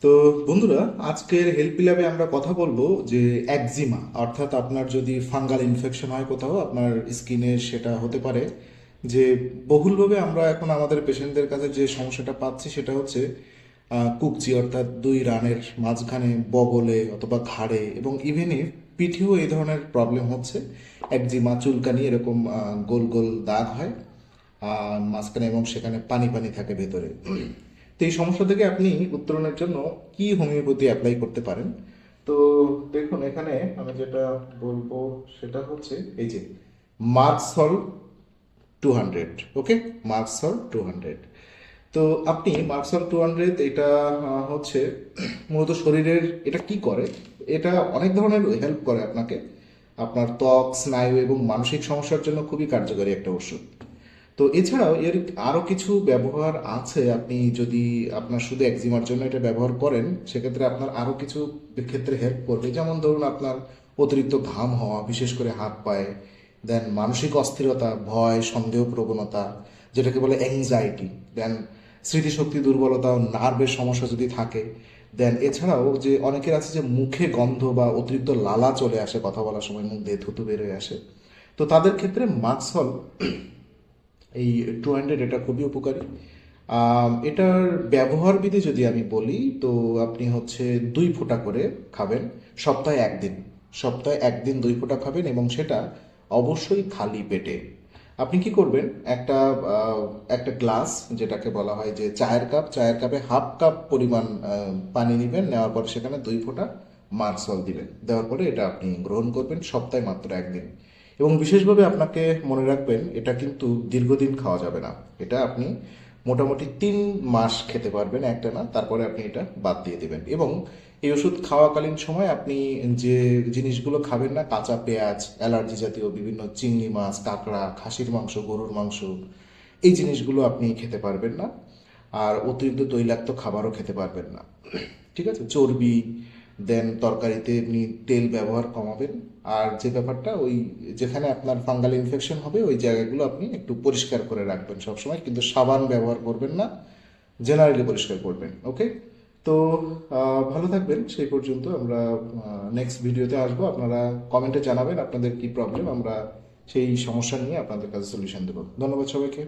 তো বন্ধুরা, আজকের হেল্প ল্যাবে আমরা কথা বলবো যে একজিমা অর্থাৎ আপনার যদি ফাঙ্গাল ইনফেকশন হয় কোথাও আপনার স্কিনে, সেটা হতে পারে যে বহুলভাবে আমরা এখন আমাদের পেশেন্টদের কাছে যে সমস্যাটা পাচ্ছি সেটা হচ্ছে কুকচি অর্থাৎ দুই রানের মাঝখানে বগলে অথবা ঘাড়ে এবং ইভেনই পিঠেও এই ধরনের প্রবলেম হচ্ছে। একজিমা, চুলকানি, এরকম গোল গোল দাগ হয় মাঝখানে এবং সেখানে পানি পানি থাকে ভেতরে। তো এই সমস্যা থেকে আপনি উত্তরণের জন্য কি হোমিওপ্যাথি অ্যাপ্লাই করতে পারেন? তো দেখুন, এখানে আমি যেটা বলবো সেটা হচ্ছে এই যে মার্কসল 200। ওকে, মার্কসল 200। তো আপনি মার্কসল 200, এটা হচ্ছে মূলত শরীরের, এটা কি করে, এটা অনেক ধরনের হেল্প করে আপনাকে। আপনার ত্বক, স্নায়ু এবং মানসিক সমস্যার জন্য খুবই কার্যকরী একটা ওষুধ। তো এছাড়াও এর আরও কিছু ব্যবহার আছে। আপনি যদি আপনার শুধু একজিমার জন্য এটা ব্যবহার করেন সেক্ষেত্রে আপনার আরও কিছু ক্ষেত্রে হেল্প করবে। যেমন ধরুন, আপনার অতিরিক্ত ঘাম হওয়া, বিশেষ করে হাত পায়ে, দেন মানসিক অস্থিরতা, ভয়, সন্দেহ প্রবণতা, যেটাকে বলে অ্যাংজাইটি, দেন স্মৃতিশক্তি দুর্বলতা ও নার্ভের সমস্যা যদি থাকে, দেন এছাড়াও যে অনেকের আছে যে মুখে গন্ধ বা অতিরিক্ত লালা চলে আসে কথা বলার সময়, মুখ দিয়ে থুতু বেরোয় আসে, তো তাদের ক্ষেত্রে মাক্সহল এই 200 এটা খুবই উপকারী। এটার ব্যবহার বিধি যদি আমি বলি, তো আপনি হচ্ছে 2 ফোঁটা করে খাবেন সপ্তাহে একদিন। সপ্তাহে একদিন 2 ফোঁটা খাবেন এবং সেটা অবশ্যই খালি পেটে। আপনি কি করবেন, একটা গ্লাস, যেটাকে বলা হয় যে চায়ের কাপ, চায়ের কাপে হাফ কাপ পরিমাণ পানি নেবেন, নেওয়ার পরে সেখানে 2 ফোঁটা মার্সল দিবেন, দেওয়ার পরে এটা আপনি গ্রহণ করবেন সপ্তাহে মাত্র একদিন। এবং বিশেষভাবে আপনাকে মনে রাখবেন, এটা কিন্তু দীর্ঘদিন খাওয়া যাবে না। এটা আপনি মোটামুটি 3 মাস খেতে পারবেন একটানা, তারপরে আপনি এটা বাদ দিয়ে দেবেন। এবং এই ওষুধ খাওয়াকালীন সময় আপনি যে জিনিসগুলো খাবেন না, কাঁচা পেঁয়াজ, অ্যালার্জি জাতীয় বিভিন্ন চিংড়ি মাছ, কাঁকড়া, খাসির মাংস, গরুর মাংস, এই জিনিসগুলো আপনি খেতে পারবেন না। আর অতিরিক্ত তৈলাক্ত খাবারও খেতে পারবেন না। ঠিক আছে, চর্বি, দেন তরকারিতে আপনি তেল ব্যবহার কমাবেন। আর যে ব্যাপারটা, ওই যেখানে আপনার ফাঙ্গাল ইনফেকশন হবে ওই জায়গাগুলো আপনি একটু পরিষ্কার করে রাখবেন সবসময়, কিন্তু সাবান ব্যবহার করবেন না, জেনারেলি পরিষ্কার করবেন। ওকে, তো ভালো থাকবেন। সেই পর্যন্ত আমরা নেক্সট ভিডিওতে আসবো। আপনারা কমেন্টে জানাবেন আপনাদের কি প্রবলেম, আমরা সেই সমস্যা নিয়ে আপনাদের কাছে সলিউশন দেবো। ধন্যবাদ সবাইকে।